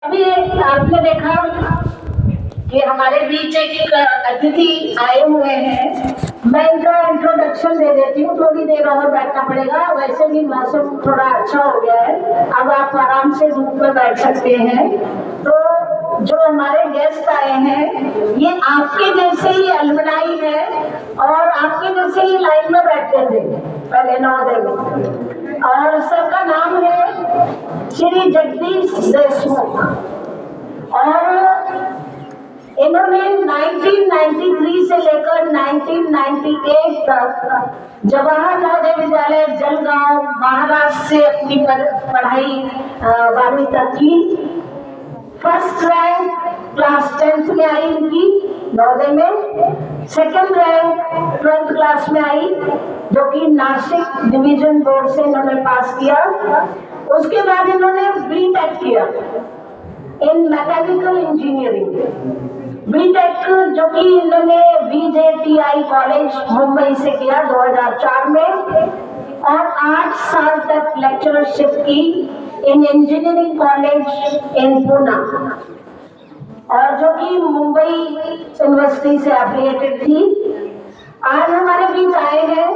अभी आपने देखा कि हमारे बीच एक अतिथि आए हुए हैं। मैं इनका इंट्रोडक्शन दे देती हूँ, थोड़ी देर और बैठना पड़ेगा, वैसे भी मौसम थोड़ा अच्छा हो गया है, अब आप आराम से धूप में बैठ सकते हैं। तो जो हमारे गेस्ट आए हैं ये आपके जैसे ही अलमनाई है और आपके जैसे ही लाइन में बैठते थे पहले 9 दिन, और सबका नाम है श्री जगदीश देशमुख। और इन्होंने 1993 से लेकर 1998 तक जवाहर नवोदय विद्यालय जलगांव महाराष्ट्र से अपनी पढ़ाई 12वीं तक की। फर्स्ट रैंक क्लास 10th में आई इनकी नवोदय में, सेकंड रैंक 12th क्लास में आई जो कि नासिक डिवीजन बोर्ड से इन्होंने पास किया। उसके बाद इन्होंने बीटेक किया इन मैकेनिकल इंजीनियरिंग, बीटेक जो कि इन्होंने VJTI कॉलेज मुंबई से किया 2004 में, और 8 साल तक लेक्चरशिप की इन इंजीनियरिंग कॉलेज इन पुणे, और जो कि मुंबई यूनिवर्सिटी से एफिलिएटेड थी। आज हमारे बीच आए हैं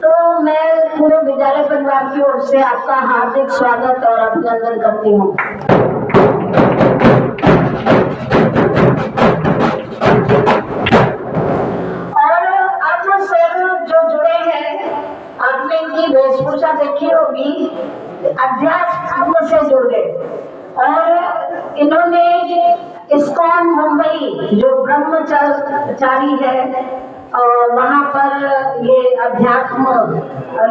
तो मैं पूरे विद्यालय परिवार की ओर से आपका हार्दिक स्वागत और अभिनंदन करती हूँ। और आप सर जो जुड़े हैं, आपने इनकी वेशभूषा देखी होगी, अध्यात्म से जुड़ गए, और इन्होंने इस्कॉन मुंबई जो ब्रह्मचारी है और वहाँ पर ये अध्यात्म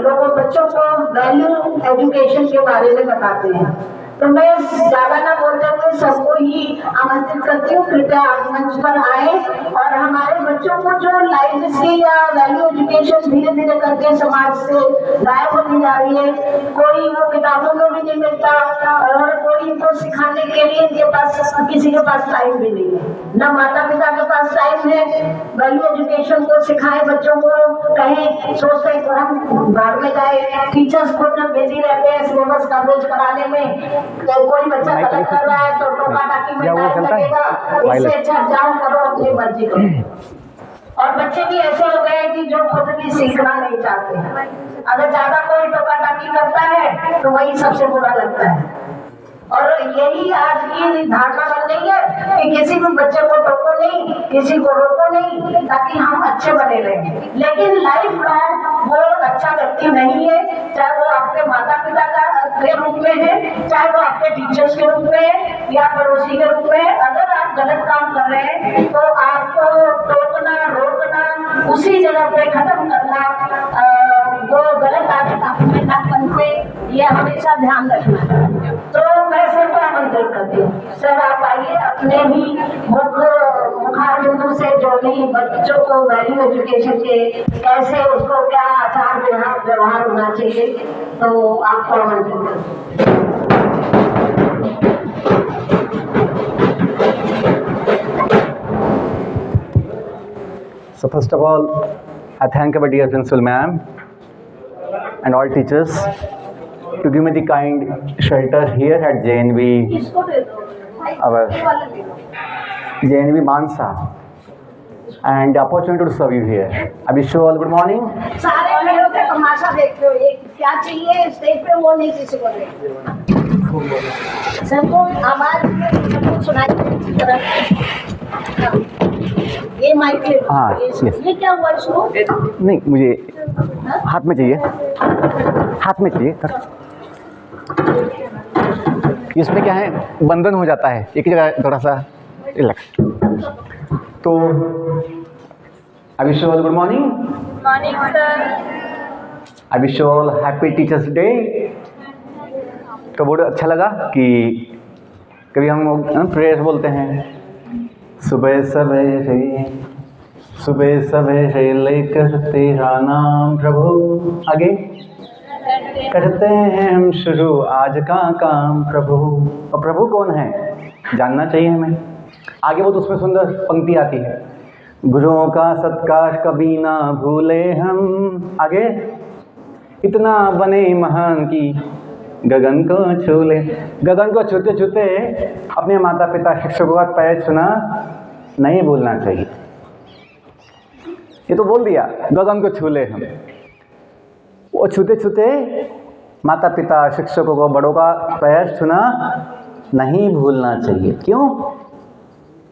लोगों बच्चों को वैल्यू एजुकेशन के बारे में बताते हैं। तो मैं ज्यादा ना बोलते हुए सबको ही आमंत्रित करती हूँ, कृपया आप मंच पर आए और हमारे बच्चों को जो लाइफ स्किल या वैल्यू एजुकेशन धीरे धीरे करके समाज से गायब होती जा रही है, कोई वो किताबों में भी नहीं मिलता और कोई इनको सिखाने के लिए इनके पास किसी के पास टाइम भी नहीं है, न माता पिता के पास टाइम है वैल्यू एजुकेशन को सिखाए बच्चों को। कहीं सोचते हैं कि हम बाहर में जाए, टीचर्स खुद बिजी रहते हैं सिलेबस कवरेज कराने में, कोई बच्चा गलत कर रहा है तो टोका टाकी में टाइम लगेगा, इससे अच्छा जाओ करो अपनी मर्जी करो। और बच्चे भी ऐसे हो गए कि जो खुद भी सीखना नहीं चाहते, अगर ज्यादा कोई टोका टाकी करता है तो वही सबसे बुरा लगता है। और यही आज की धारणा बन गई है कि किसी भी बच्चे को टोको नहीं, किसी को रोको नहीं, ताकि हम अच्छे बने रहें। लेकिन लाइफ लॉन्ग वो अच्छा व्यक्ति नहीं है, चाहे वो आपके माता पिता के रूप में है, चाहे वो आपके टीचर्स के रूप में है या पड़ोसी के रूप में है। अगर आप गलत काम कर रहे हैं तो आपको टोकना रोकना, उसी जगह पे खत्म करना, वो गलत आदत आप में ना बनते, ये हमेशा ध्यान रखना। तो मैं सबको आमंत्रित करती हूँ, सर आप आइए, अपने ही मुखारबिंदु से जो भी बच्चों को वैल्यू एजुकेशन के कैसे उसको क्या आचार व्यवहार होना चाहिए, तो आपको आमंत्रित करती हूँ। So first of all, I thank our dear principal ma'am and all teachers to give me the kind shelter here at JNV, our JNV Mansa, and the opportunity to serve you here. I wish you all good morning. सारे खड़े होकर तमाशा देख रहे हो, ये क्या चाहिए stage पे वो नहीं किसी को दे, सबको आवाज सुनाई। ये माइक ले, हाँ, ये क्या हुआ इसको? नहीं, मुझे हाथ में चाहिए, हाथ में चाहिए सर। इसमें क्या है, बंधन हो जाता है एक जगह थोड़ा सा रिलैक्स। तो I wish you all good morning. Morning sir. I wish you all happy teachers day. तो बहुत अच्छा लगा कि कभी हम लोग प्रेयर्स बोलते हैं, सुबह सवेरे लेकर तेरा नाम प्रभु, आगे करते हैं हम शुरू आज का काम प्रभु। और प्रभु कौन है जानना चाहिए हमें। आगे बहुत उसमें सुंदर पंक्ति आती है, गुरुओं का सत्कार कभी ना भूले हम, आगे इतना बने महान की गगन को छू ले। गगन को छूते छूते अपने माता पिता शिक्षकों का पैर छूना नहीं भूलना चाहिए। ये तो बोल दिया गगन को छू ले हम, वो छूते छूते माता पिता शिक्षकों को बड़ों का पैर छूना नहीं भूलना चाहिए। क्यों?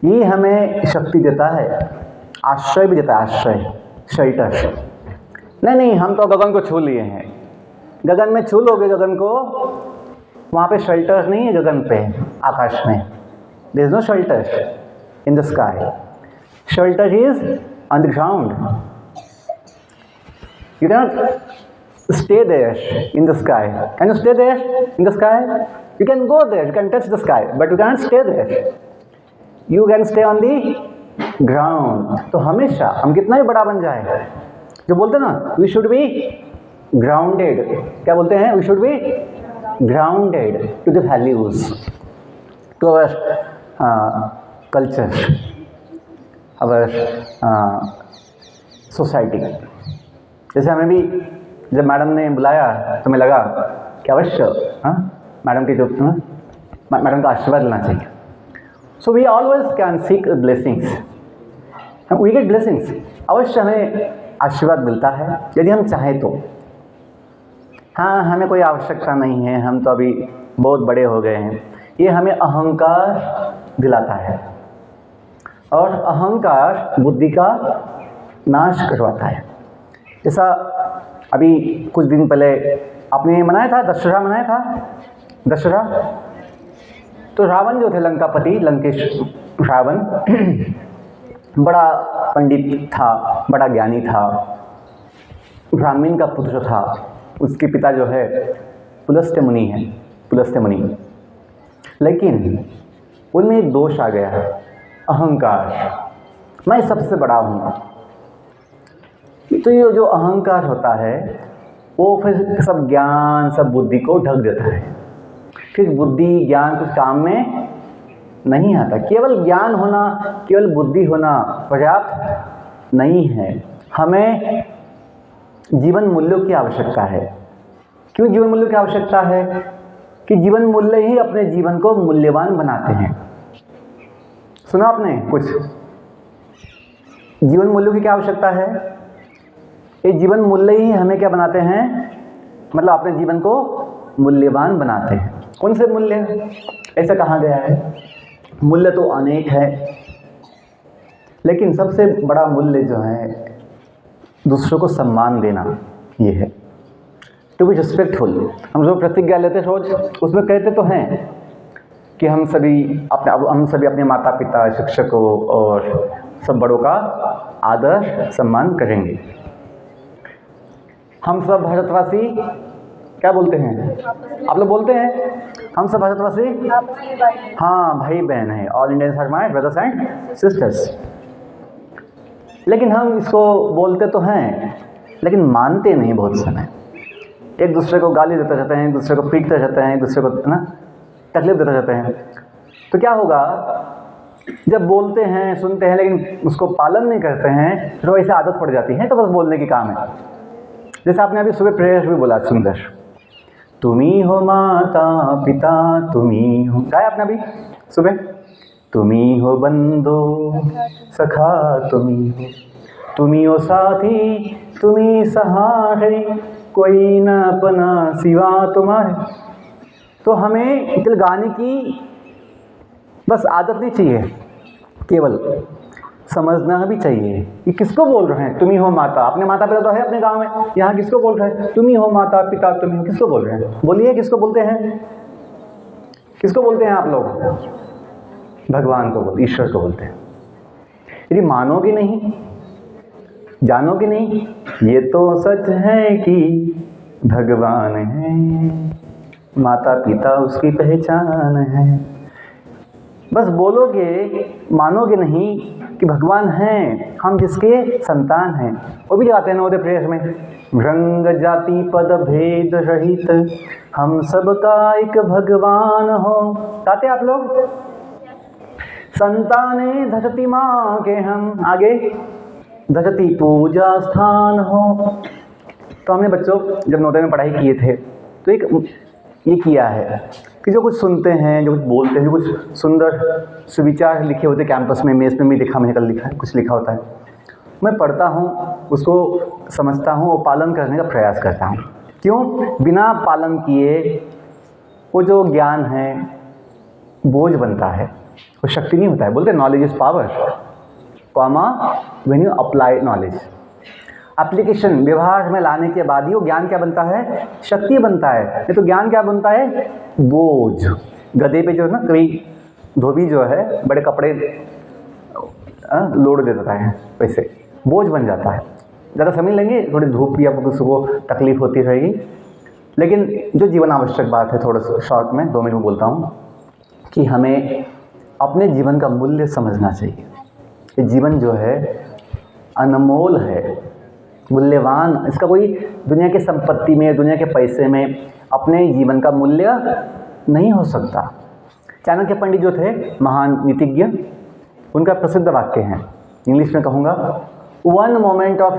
ये हमें शक्ति देता है, आश्रय भी देता है, आश्रय, शेल्टर। नहीं हम तो गगन को छू लिए हैं। गगन में छू लोगे गगन को, वहाँ पे शेल्टर नहीं है गगन पे, आकाश में। There is no shelter in the sky, shelter is on the ground. You cannot stay there in the sky. Can you stay there in the sky? You can go there, you can touch the sky, but you cannot stay there. You can stay on the ground. तो हमेशा हम कितना भी बड़ा बन जाए, जो बोलते हैं ना, वी शुड बी ग्राउंडेड। क्या बोलते हैं? We should be grounded to the values, to our culture, our society. जैसे हमें भी जब मैडम ने बुलाया तो हमें लगा कि अवश्य मैडम की जो मैडम का आशीर्वाद लेना चाहिए। So we always can seek blessings, we get blessings. अवश्य हमें आशीर्वाद मिलता है यदि हम चाहें तो। हाँ, हमें कोई आवश्यकता नहीं है, हम तो अभी बहुत बड़े हो गए हैं। ये हमें अहंकार दिलाता है, और अहंकार बुद्धि का नाश करवाता है। जैसा अभी कुछ दिन पहले आपने मनाया था, दशहरा मनाया था, दशहरा। तो रावण जो थे, लंकापति, लंकेश रावण, बड़ा पंडित था, बड़ा ज्ञानी था, ब्राह्मण का पुत्र था। उसके पिता जो है पुलस्त्य मुनि है, पुलस्त्य मुनि। लेकिन उनमें एक दोष आ गया है, अहंकार। मैं सबसे बड़ा हूँ। तो ये जो अहंकार होता है वो फिर सब ज्ञान, सब बुद्धि को ढक देता है। फिर बुद्धि ज्ञान कुछ काम में नहीं आता। केवल ज्ञान होना, केवल बुद्धि होना पर्याप्त नहीं है। हमें जीवन मूल्यों की आवश्यकता है। क्यों जीवन मूल्यों की आवश्यकता है? कि जीवन मूल्य ही अपने जीवन को मूल्यवान बनाते हैं। सुना आपने कुछ? जीवन मूल्यों की क्या आवश्यकता है? ये जीवन मूल्य ही हमें क्या बनाते हैं? मतलब अपने जीवन को मूल्यवान बनाते हैं। कौन से मूल्य? ऐसा कहा गया है, मूल्य तो अनेक है, लेकिन सबसे बड़ा मूल्य जो है दूसरों को सम्मान देना, ये है। To be respectful. हम जो प्रतिज्ञा लेते रोज, उसमें कहते तो हैं कि हम सभी अपने माता पिता, शिक्षकों और सब बड़ों का आदर सम्मान करेंगे। हम सब भारतवासी क्या बोलते हैं? आप लोग बोलते हैं हम सब भारतवासी, हाँ भाई बहन है, all Indians are my brothers and sisters. लेकिन हम इसको बोलते तो हैं, लेकिन मानते नहीं। बहुत समय एक दूसरे को गाली देते रहते हैं, एक दूसरे को पीटते रहते हैं, एक दूसरे को ना तकलीफ देते रहते हैं। तो क्या होगा? जब बोलते हैं, सुनते हैं, लेकिन उसको पालन नहीं करते हैं, तो ऐसे आदत पड़ जाती है, तो बस बोलने की काम है। जैसे आपने अभी सुबह प्रेयर भी बोला, सुंदर, तुम्ही हो माता पिता, तुम्ही हो, गाया आपने अभी सुबह, तुम्ही हो बंधो सखा, तुम्ही हो साथी, तुम्ही सहारे, कोई न अपना सिवा तुम्हारे। तो हमें केवल गाने की बस आदत नहीं चाहिए, केवल समझना भी चाहिए कि किसको बोल रहे हैं। तुम्ही हो माता, अपने माता पिता तो है अपने गांव में, यहाँ किसको बोल रहे हैं? तुम्ही हो माता पिता, तुम्ही हो, किसको बोल रहे हैं? बोलिए, किसको बोलते हैं? किसको बोलते हैं आप लोग? भगवान को बोलते, ईश्वर को बोलते हैं। यदि मानोगे नहीं, जानोगे नहीं, ये तो सच है कि भगवान है, माता पिता उसकी पहचान है। बस बोलोगे, मानोगे नहीं कि भगवान हैं, हम जिसके संतान हैं। वो भी जाते हैं नवोदय प्रेयर्स में, रंग जाति पद भेद रहित, हम सबका एक भगवान हो। गाते आप लोग? संताने धरती माँ के हम, आगे धरती पूजा स्थान हो। तो हमने बच्चों जब नवोदय में पढ़ाई किए थे, तो एक ये किया है कि जो कुछ सुनते हैं, जो कुछ बोलते हैं, जो कुछ सुंदर सुविचार लिखे होते कैंपस में, मेज में भी देखा, मैंने कल लिखा है, कुछ लिखा होता है, मैं पढ़ता हूँ, उसको समझता हूँ और पालन करने का प्रयास करता हूँ। क्यों? बिना पालन किए वो जो ज्ञान है बोझ बनता है, वो शक्ति नहीं होता है। बोलते knowledge is power, comma when you apply knowledge. Application व्यवहार में लाने के बाद ही वो ज्ञान क्या बनता है? शक्ति बनता है। नहीं तो ज्ञान क्या बनता है? बोझ। गधे पे जो है ना, कभी धोबी जो है बड़े कपड़े लोड दे देता है, वैसे बोझ बन जाता है। ज़्यादा समझ लेंगे, थोड़ी धूप या किसी को तकलीफ होती रहेगी, लेकिन जो जीवन आवश्यक बात है, थोड़ा सा शॉर्ट में 2 मिनट में बोलता हूँ कि हमें अपने जीवन का मूल्य समझना चाहिए। ये जीवन जो है अनमोल है, मूल्यवान। इसका कोई दुनिया की संपत्ति में, दुनिया के पैसे में अपने जीवन का मूल्य नहीं हो सकता। चाणक्य पंडित जो थे, महान नीतिज्ञ, उनका प्रसिद्ध वाक्य है, इंग्लिश में कहूँगा, one moment of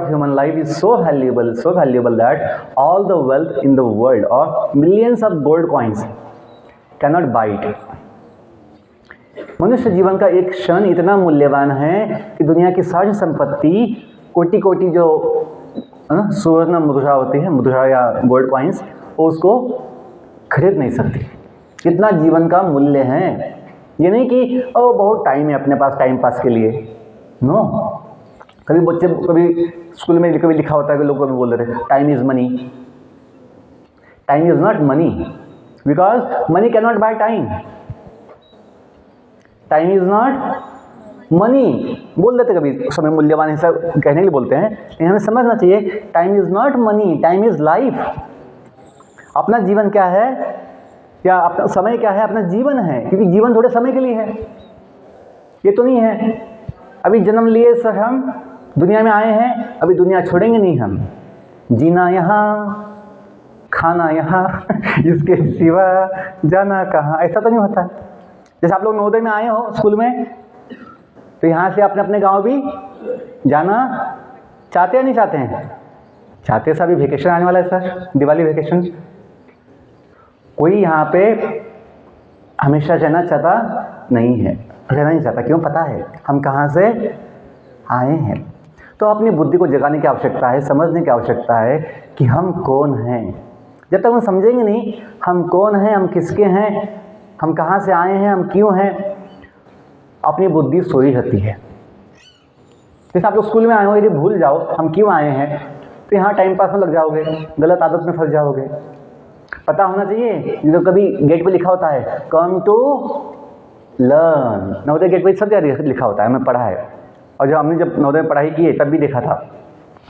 human life is so valuable that all the wealth in the world और millions of gold coins can not buy it. मनुष्य जीवन का एक क्षण इतना मूल्यवान है कि दुनिया की सारी संपत्ति, कोटि कोटि जो सुवर्ण मुद्रा होती है, मुद्रा या गोल्ड कॉइन्स, वो उसको खरीद नहीं सकती। कितना जीवन का मूल्य है। ये नहीं कि ओ बहुत टाइम है अपने पास टाइम पास के लिए, नो। कभी बच्चे, कभी स्कूल में कभी लिखा होता है कि लोग कभी बोल रहे थे time is money. Time is not money, because money can not by time. Time is not money बोल देते कभी, समय मूल्यवान हिस्सा कहने के लिए बोलते हैं, लेकिन हमें समझना चाहिए time is not money, time is life. अपना जीवन क्या है, या अपना समय क्या है? अपना जीवन है, क्योंकि जीवन थोड़े समय के लिए है, ये तो नहीं है अभी जन्म लिए सर हम दुनिया में आए हैं, अभी दुनिया छोड़ेंगे नहीं हम। जीना यहाँ, खाना यहाँ, इसके सिवा जाना कहाँ, ऐसा तो नहीं होता। जैसे आप लोग नवोदय में आए हो स्कूल में, तो यहाँ से आपने अपने गांव भी जाना चाहते या नहीं चाहते हैं? चाहते। सर अभी वेकेशन आने वाला है सर, दिवाली वेकेशन। कोई यहाँ पे हमेशा रहना चाहता नहीं है, रहना नहीं चाहता। क्यों? पता है हम कहाँ से आए हैं। तो अपनी बुद्धि को जगाने की आवश्यकता है, समझने की आवश्यकता है कि हम कौन हैं। जब तक हम समझेंगे नहीं हम कौन हैं, हम किसके हैं, हम कहाँ से आए हैं, हम क्यों हैं, अपनी बुद्धि सोई रहती है। जैसे आप लोग स्कूल में आए हो, यदि भूल जाओ हम क्यों आए हैं, तो यहाँ टाइम पास में लग जाओगे, गलत आदत में फंस जाओगे। पता होना चाहिए, जो कभी गेट पे लिखा होता है come to learn, Navodaya gate पे सब जगह लिखा होता है, मैं पढ़ा है। और जब नवोदय में पढ़ाई की है तब भी देखा था,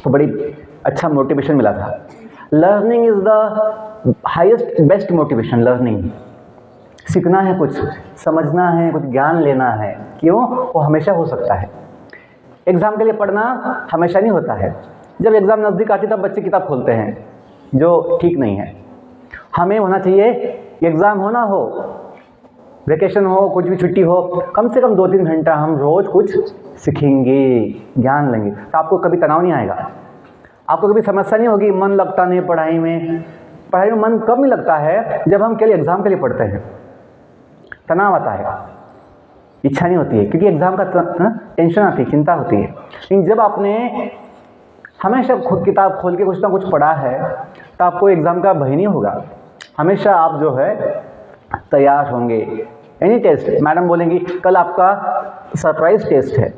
तो बड़ी अच्छा मोटिवेशन मिला था। Learning is the highest best motivation. Learning, सीखना है, कुछ समझना है, कुछ ज्ञान लेना है। क्यों? वो हमेशा हो सकता है। एग्ज़ाम के लिए पढ़ना हमेशा नहीं होता है। जब एग्ज़ाम नज़दीक आती तब बच्चे किताब खोलते हैं, जो ठीक नहीं है। हमें होना चाहिए, एग्ज़ाम हो ना हो, वेकेशन हो, कुछ भी छुट्टी हो, कम से कम 2-3 घंटा हम रोज़ कुछ सीखेंगे, ज्ञान लेंगे, तो आपको कभी तनाव नहीं आएगा, आपको कभी समस्या नहीं होगी, मन लगता नहीं पढ़ाई में। पढ़ाई में मन कब नहीं लगता है? जब हम केवल एग्ज़ाम के लिए पढ़ते हैं। तनाव आता है, इच्छा नहीं होती है, क्योंकि एग्ज़ाम का टेंशन आती है, चिंता होती है। लेकिन जब आपने हमेशा खुद किताब खोल के कुछ ना कुछ पढ़ा है, तो आपको एग्ज़ाम का भय नहीं होगा। हमेशा आप जो है तैयार होंगे। एनी टेस्ट, मैडम बोलेंगी कल आपका सरप्राइज टेस्ट है,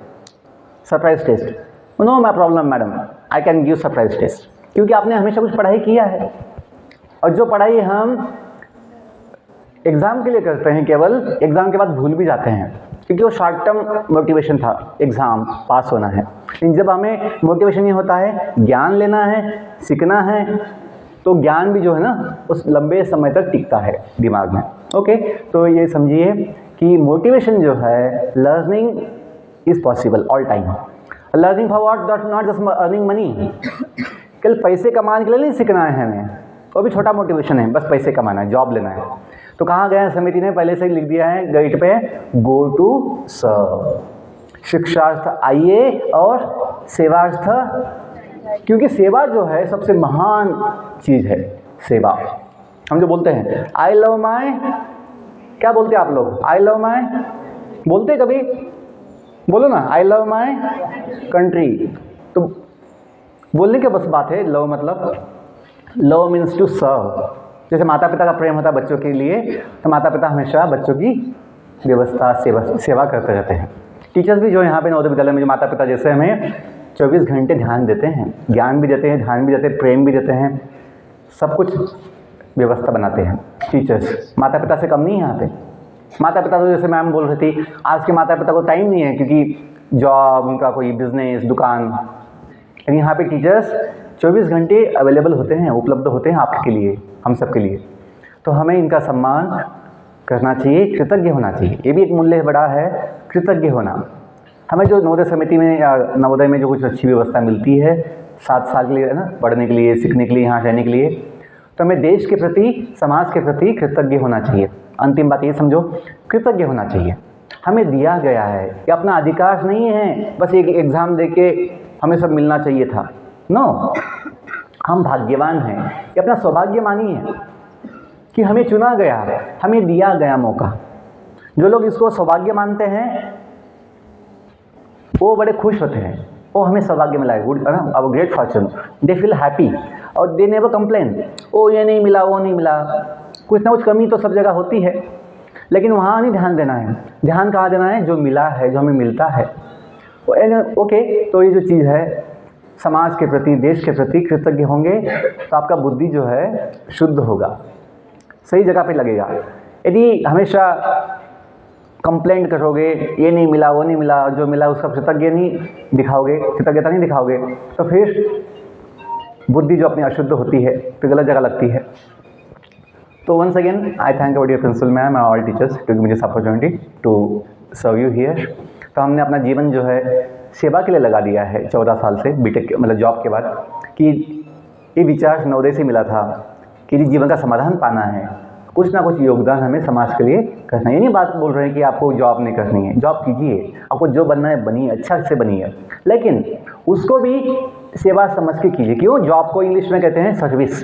surprise test, no my problem madam, I can give surprise test, क्योंकि आपने हमेशा कुछ पढ़ाई किया है। और जो पढ़ाई हम एग्ज़ाम के लिए करते हैं, केवल एग्ज़ाम के बाद भूल भी जाते हैं, क्योंकि वो शॉर्ट टर्म मोटिवेशन था, एग्ज़ाम पास होना है। लेकिन जब हमें मोटिवेशन नहीं होता है, ज्ञान लेना है, सीखना है, तो ज्ञान भी जो है ना उस लंबे समय तक टिकता है दिमाग में। ओके, तो ये समझिए कि मोटिवेशन जो है, learning is possible all time. Learning for what? Not just earning money. केवल पैसे कमाने के लिए नहीं सीखना है हमें, वो भी छोटा मोटिवेशन है, बस पैसे कमाना है, जॉब लेना है। तो कहाँ गए? समिति ने पहले से ही लिख दिया है गेट पे, गो टू सर्व। शिक्षार्थ आइए और सेवार्थ, क्योंकि सेवा जो है सबसे महान चीज़ है। सेवा। हम जो बोलते हैं आई लव माई, क्या बोलते हैं आप लोग? आई लव माई बोलते कभी? बोलो ना, आई लव माई कंट्री। तो बोलने की बस बात है। लव मतलब, लव मीन्स टू सर्व। जैसे माता पिता का प्रेम होता है बच्चों के लिए, तो माता पिता हमेशा बच्चों की व्यवस्था सेवा करते रहते हैं। टीचर्स भी जो यहाँ पे नवोदय विद्यालय में जो माता पिता जैसे हमें 24 घंटे ध्यान देते हैं, ज्ञान भी देते हैं, ध्यान भी देते हैं, प्रेम भी देते हैं, सब कुछ व्यवस्था बनाते हैं। टीचर्स माता पिता से कम नहीं है यहाँ पे। माता पिता तो जैसे मैम बोल रही थी, आज के माता पिता को टाइम नहीं है क्योंकि जॉब, उनका कोई बिजनेस, दुकान, लेकिन यहाँ पे टीचर्स 24 घंटे अवेलेबल होते हैं, उपलब्ध होते हैं आपके लिए, हम सब के लिए। तो हमें इनका सम्मान करना चाहिए, कृतज्ञ होना चाहिए। ये भी एक मूल्य बड़ा है, कृतज्ञ होना। हमें जो नवोदय समिति में या नवोदय में जो कुछ अच्छी व्यवस्था मिलती है 7 साल के लिए, है ना, पढ़ने के लिए, सीखने के लिए, यहाँ रहने के लिए, तो हमें देश के प्रति, समाज के प्रति कृतज्ञ होना चाहिए। अंतिम बात ये समझो, कृतज्ञ होना चाहिए। हमें दिया गया है, ये अपना अधिकार नहीं है बस एक एग्ज़ाम दे के हमें सब मिलना चाहिए था। नो, हम भाग्यवान हैं, ये अपना सौभाग्य मानिए कि हमें चुना गया है, हमें दिया गया मौका। जो लोग इसको सौभाग्य मानते हैं वो बड़े खुश होते हैं, वो हमें सौभाग्य मिला है, गुड, है ना, अब great Fortune, they feel happy और दे नेवर कंप्लेन, ओ ये नहीं मिला, वो नहीं मिला। कुछ ना कुछ कमी तो सब जगह होती है, लेकिन वहाँ नहीं ध्यान देना है। ध्यान कहाँ देना है? जो मिला है, जो हमें मिलता है। ओके, तो ये जो चीज़ है, समाज के प्रति, देश के प्रति कृतज्ञ होंगे तो आपका बुद्धि जो है शुद्ध होगा, सही जगह पे लगेगा। यदि हमेशा कंप्लेंट करोगे, ये नहीं मिला, वो नहीं मिला, जो मिला उसका कृतज्ञता नहीं दिखाओगे, तो फिर बुद्धि जो अपनी अशुद्ध होती है तो गलत जगह लगती है। तो once again I thank our dear principal ma'am and all teachers to give me this opportunity to serve you here. तो हमने अपना जीवन जो है सेवा के लिए लगा दिया है 14 साल से, बीटेक मतलब जॉब के बाद, कि ये विचार नवोदय से मिला था कि जीवन का समाधान पाना है, कुछ ना कुछ योगदान हमें समाज के लिए करना है। ये नहीं बात बोल रहे हैं कि आपको जॉब नहीं करनी है, जॉब कीजिए, आपको जो बनना है बनिए, अच्छा से बनिए, लेकिन उसको भी सेवा समझ के कीजिए। क्यों? जॉब को इंग्लिश में कहते हैं सर्विस,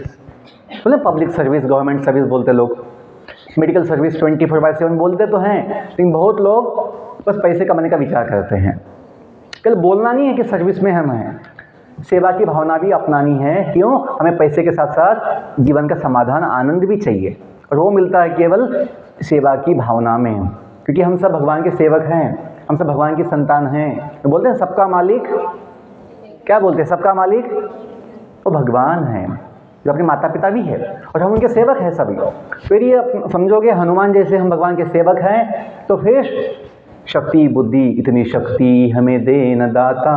बोले पब्लिक सर्विस, गवर्नमेंट सर्विस बोलते लोग, मेडिकल सर्विस 24/7 बोलते तो हैं, लेकिन बहुत लोग बस पैसे कमाने का विचार करते हैं। कल बोलना नहीं है कि सर्विस में हम हैं, सेवा की भावना भी अपनानी है। क्यों? हमें पैसे के साथ साथ जीवन का समाधान, आनंद भी चाहिए, और वो मिलता है केवल सेवा की भावना में, क्योंकि हम सब भगवान के सेवक हैं, हम सब भगवान की संतान हैं। तो बोलते हैं सबका मालिक, क्या बोलते हैं? सबका मालिक वो भगवान है, जो अपने माता पिता भी है, और हम उनके सेवक हैं सभी। फिर ये समझोगे हनुमान जैसे हम भगवान के सेवक हैं, तो फिर शक्ति बुद्धि, इतनी शक्ति हमें दे न दाता,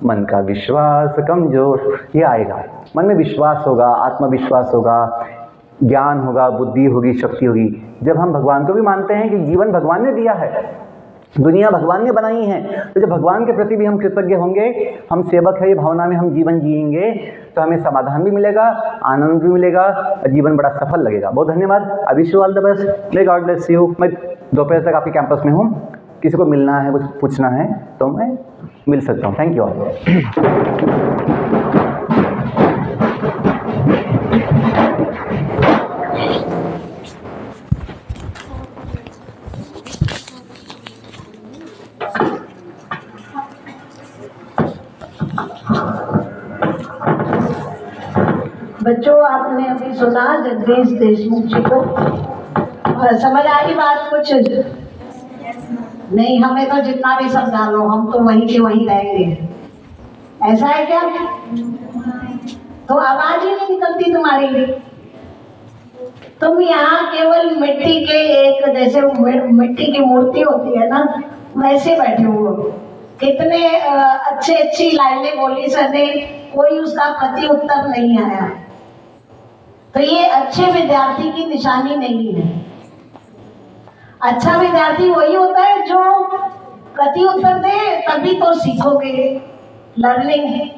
मन का विश्वास कमजोर, ये आएगा। मन में विश्वास होगा, आत्मविश्वास होगा, ज्ञान होगा, बुद्धि होगी, शक्ति होगी। जब हम भगवान को भी मानते हैं कि जीवन भगवान ने दिया है, दुनिया भगवान ने बनाई है, तो जब भगवान के प्रति भी हम कृतज्ञ होंगे, हम सेवक है ये भावना में हम जीवन जिएंगे, तो हमें समाधान भी मिलेगा, आनंद भी मिलेगा, जीवन बड़ा सफल लगेगा। बहुत धन्यवाद। I wish you all the best. May God bless you. मैं दोपहर तक आपके कैंपस में हूँ, किसी को मिलना है, कुछ पूछना है तो मैं मिल सकता हूँ। Thank you all. बच्चों, आपने अभी सुना जगदीश देशमुख जी को, समझ आई बात कुछ? नहीं, हमें तो जितना भी समझा लो, हम तो वहीं के वहीं रहेंगे। ऐसा है क्या? तो आवाज ही नहीं निकलती तुम्हारी। तुम यहाँ केवल मिट्टी के एक, जैसे मिट्टी की मूर्ति होती है ना, वैसे बैठे हो। कितने अच्छी लाइनें बोली सर ने, कोई उसका प्रति उत्तर नहीं आया। तो ये अच्छे विद्यार्थी की निशानी नहीं है। अच्छा विद्यार्थी वही होता है जो प्रति उत्तर दे, तभी तो सीखोगे, लर्निंग,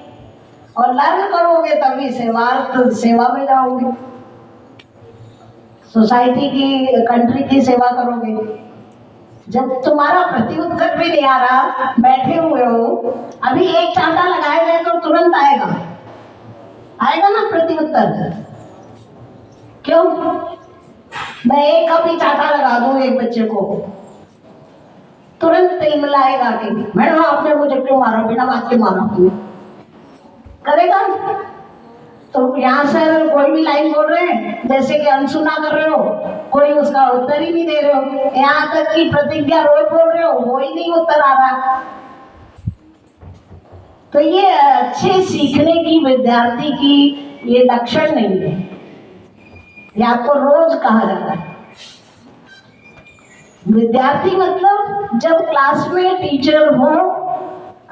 और लर्न करोगे तभी सेवा में जाओगे, सोसाइटी की, कंट्री की सेवा करोगे। जब तुम्हारा प्रति उत्तर भी नहीं आ रहा, बैठे हुए हो, अभी एक चांटा लगाया जाए तो तुरंत आएगा ना प्रति उत्तर। क्यों? मैं एक कप ही चाटा लगा दूं एक बच्चे को, तुरंत तेल मिलाएगा कि मैडम आपने मुझे क्यों मारा, बिना बात के मारा आपने, करेगा? तो यहाँ सर कोई भी लाइन बोल रहे हैं जैसे कि अनसुना कर रहे हो, कोई उसका उत्तर ही नहीं दे रहे हो। यहाँ तक कि प्रतिज्ञा रोज बोल रहे हो, वो ही नहीं उत्तर आ रहा। तो ये अच्छे सीखने की, विद्यार्थी की ये लक्षण नहीं है, ये आपको रोज कहा जाता है। विद्यार्थी मतलब जब क्लास में टीचर हो,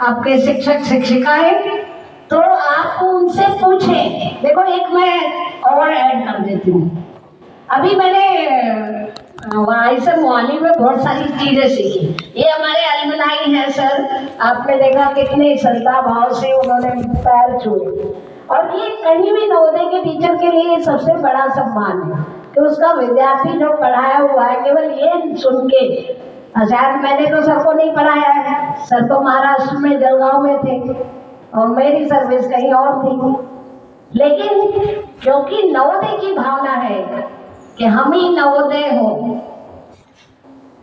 आपके शिक्षक शिक्षिकाएं, तो आप उनसे पूछें। देखो एक मैं और ऐड कर देती हूँ, अभी मैंने आइसर मोहाली में बहुत सारी चीजें सीखी। ये हमारे अलमनाई हैं सर, आपने देखा कितने श्रद्धा भाव से उन्होंने पैर छुए, और ये कहीं भी नवोदय के टीचर के लिए सबसे बड़ा सम्मान है कि उसका विद्यार्थी जो पढ़ाया हुआ है, केवल ये सुन के, शायद मैंने तो सबको नहीं पढ़ाया है, सर तो महाराष्ट्र में जलगांव में थे और मेरी सर्विस कहीं और थी, लेकिन क्योंकि नवोदय की भावना है कि हम ही नवोदय हो,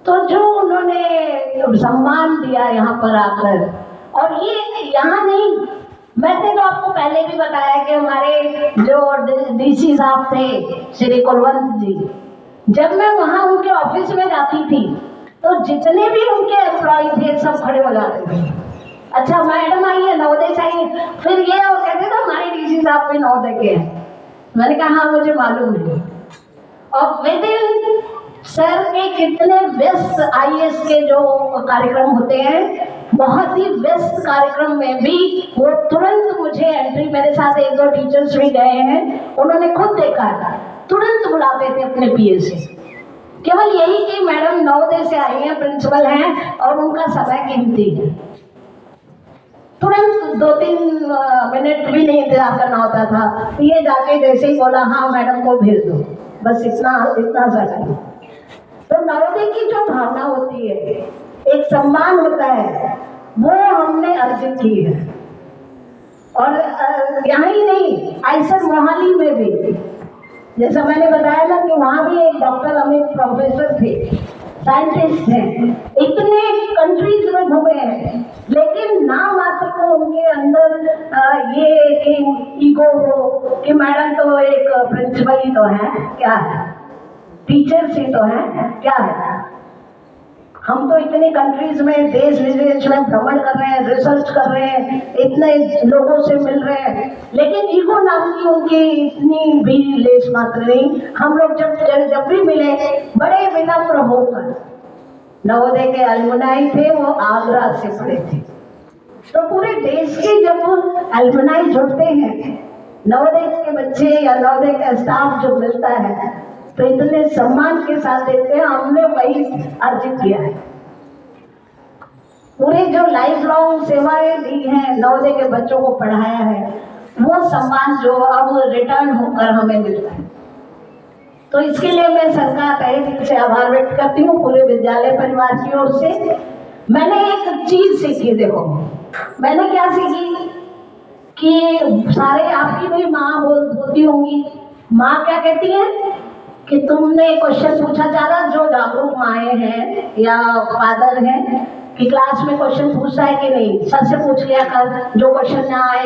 तो जो उन्होंने सम्मान दिया यहाँ पर आकर, और ये यहाँ नहीं, मैंने तो आपको पहले भी बताया कि हमारे जो डीसी साहब थे श्री कुलवंत जी, जब मैं वहाँ उनके ऑफिस में जाती थी तो जितने भी उनके एम्प्लॉय थे सब खड़े हो जाते थे, अच्छा मैडम आइए, नवोदय से आइए, फिर ये और कहते थे हमारे डीसी साहब भी नवोदय के हैं। मैंने कहा हाँ मुझे मालूम है। और विद इन सर के कितने व्यस्त आईएएस के जो कार्यक्रम होते हैं, बहुत ही व्यस्त कार्यक्रम में भी वो तुरंत मुझे एंट्री, मेरे साथ एक दो टीचर्स भी गए हैं, उन्होंने खुद देखा, तुरंत बुलाते थे अपने पीए से, केवल यही कि मैडम नवोदय से आई हैं, प्रिंसिपल हैं और उनका समय कीमती है। तुरंत 2-3 मिनट भी नहीं इंतजार करना होता था, ये जाके जैसे ही बोला हाँ मैडम को भेज दो, बस इतना सा करें। तो नवोदय की जो भावना होती है, एक सम्मान होता है, वो हमने अर्जित की है। और यहाँ ही नहीं, आइसर मोहाली में भी, जैसा मैंने बताया ना कि वहाँ भी एक डॉक्टर अमित प्रोफेसर थे, साइंटिस्ट हैं, इतने कंट्रीज में घूमे हैं, लेकिन नाम मात्र को उनके अंदर ये ईगो हो कि मैडम तो एक प्रिंसिपल ही तो है, क्या है, टीचर्स ही तो है, क्या है, हम तो इतनी कंट्रीज में देश विदेश में भ्रमण कर रहे हैं, रिसर्च कर रहे हैं, इतने लोगों से मिल रहे हैं, लेकिन ईगो नाम की उनकी इतनी भी लेस मात्र नहीं। हम लोग जब भी मिले बड़े विनम्र होकर, नवोदय के अलमनाई थे, वो आगरा से पढ़े थे, तो पूरे देश के जब अलमनाई जुड़ते हैं, नवोदय के बच्चे या नवोदय का स्टाफ जो मिलता है, तो इतने सम्मान के साथ देते हैं, हमने वही अर्जित किया है। पूरे जो लाइफ लॉन्ग सेवाएं दी हैं, नवोदय के बच्चों को पढ़ाया है, वो सम्मान जो अब रिटर्न होकर हमें मिलता है। तो इसके लिए मैं सरकार तहे दिल से आभार व्यक्त करती हूँ, पूरे विद्यालय परिवार की ओर से। मैंने एक चीज सीखी, देखो मैंने क्या सीखी कि सारे आपकी भी माँ होती होंगी, माँ क्या कहती है कि तुमने क्वेश्चन पूछा, ज्यादा जो जागरूक माएँ हैं या फादर हैं कि क्लास में क्वेश्चन पूछता है कि नहीं, सर से पूछ लिया कर, जो क्वेश्चन ना आए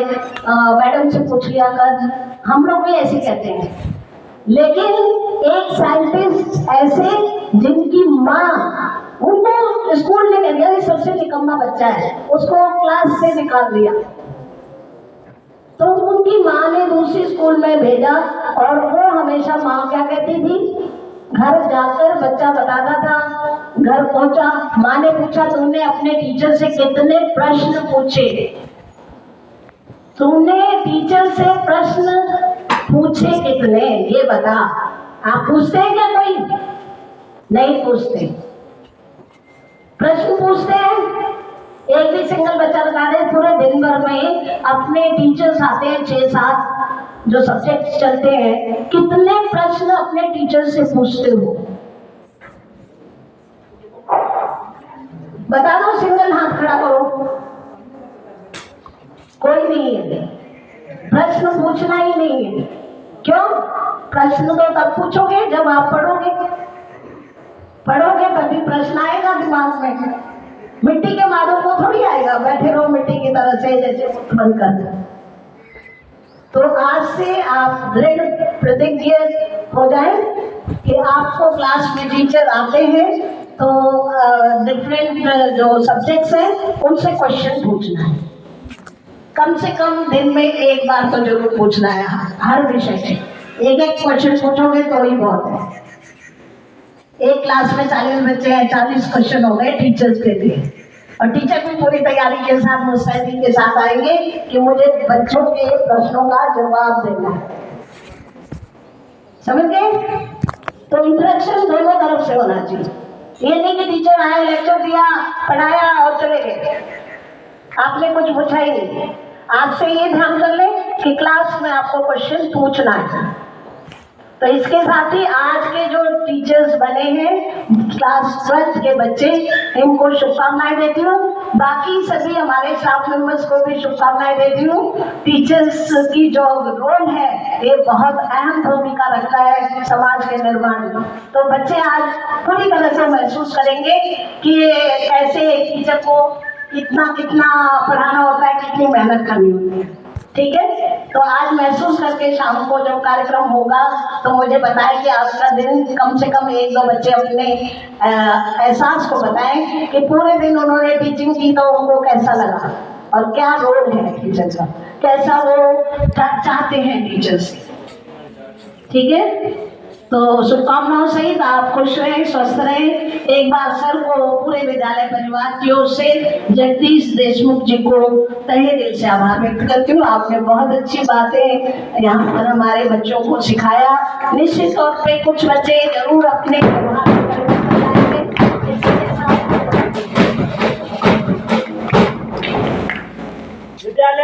मैडम से पूछ लिया कर, हम लोग भी ऐसे कहते हैं। लेकिन एक साइंटिस्ट ऐसे जिनकी माँ उनको स्कूल ने कह दिया सबसे निकम्मा बच्चा है, उसको क्लास से निकाल दिया, तो उनकी माँ ने दूसरी स्कूल में भेजा, और वो हमेशा माँ क्या कहती थी, घर जाकर बच्चा बताता था, घर पहुंचा, माँ ने पूछा तुमने अपने टीचर से कितने प्रश्न पूछे, तुमने टीचर से प्रश्न पूछे कितने, ये बता। आप पूछते हैं क्या? कोई नहीं पूछते, प्रश्न पूछते हैं। एक भी सिंगल बच्चा बता दे पूरे दिन भर में अपने टीचर्स आते हैं 6-7 जो सब्जेक्ट चलते हैं, कितने प्रश्न अपने टीचर से पूछते हो? बता दो, सिंगल हाथ खड़ा करो। कोई नहीं है, प्रश्न पूछना ही नहीं है। क्यों? प्रश्न तो तब पूछोगे जब आप पढ़ोगे, पढ़ोगे तभी प्रश्न आएगा दिमाग में। मिट्टी के मादों को थोड़ी आएगा, बैठे रहो मिट्टी की तरह से जैसे मुख बंद कर। तो आज से आप दृढ़ प्रतिज्ञ हो जाए कि आपको क्लास में टीचर आते हैं तो डिफरेंट जो सब्जेक्ट्स हैं उनसे क्वेश्चन पूछना है। कम से कम दिन में एक बार तो जरूर पूछना है, हर विषय से एक एक क्वेश्चन पूछोगे तो ही बहुत है। एक क्लास में 40 बच्चे हैं, 40 क्वेश्चन हो गए टीचर्स के लिए, और टीचर भी पूरी तैयारी के साथ मुस्तैदी के साथ आएंगे कि मुझे बच्चों के प्रश्नों का जवाब देना है। समझ गए? तो इंटरेक्शन दोनों तरफ से होना चाहिए। ये नहीं कि टीचर आए, लेक्चर दिया, पढ़ाया और चले गए, आपने कुछ पूछा ही नहीं। आज से ये ध्यान कर ले कि क्लास में आपको क्वेश्चन पूछना है। तो इसके साथ ही आज के जो टीचर्स बने हैं क्लास 12th के बच्चे, इनको शुभकामनाएं देती हूँ। बाकी सभी हमारे स्टाफ मेंबर्स को भी शुभकामनाएं देती हूँ। टीचर्स की जो रोल है ये बहुत अहम भूमिका रखता है समाज के निर्माण में। तो बच्चे आज पूरी तरह से महसूस करेंगे कि कैसे एक टीचर को कितना पढ़ाना होता है, कितनी मेहनत करनी होती है। ठीक है, तो आज महसूस करके शाम को जब कार्यक्रम होगा तो मुझे बताएं कि आपका दिन, कम से कम 1-2 बच्चे अपने एहसास को बताएं कि पूरे दिन उन्होंने टीचिंग की तो उनको कैसा लगा और क्या रोल है टीचर का, कैसा वो चाहते हैं टीचर्स। ठीक है, तो शुभकामनाओं सहित आप खुश रहें, स्वस्थ रहें। एक बार सर को, पूरे विद्यालय परिवार की ओर से जगदीश देशमुख जी को तहे दिल से आभार व्यक्त करती हूँ। आपने बहुत अच्छी बातें यहाँ पर हमारे बच्चों को सिखाया। निश्चित तौर पे कुछ बच्चे जरूर अपने विद्यालय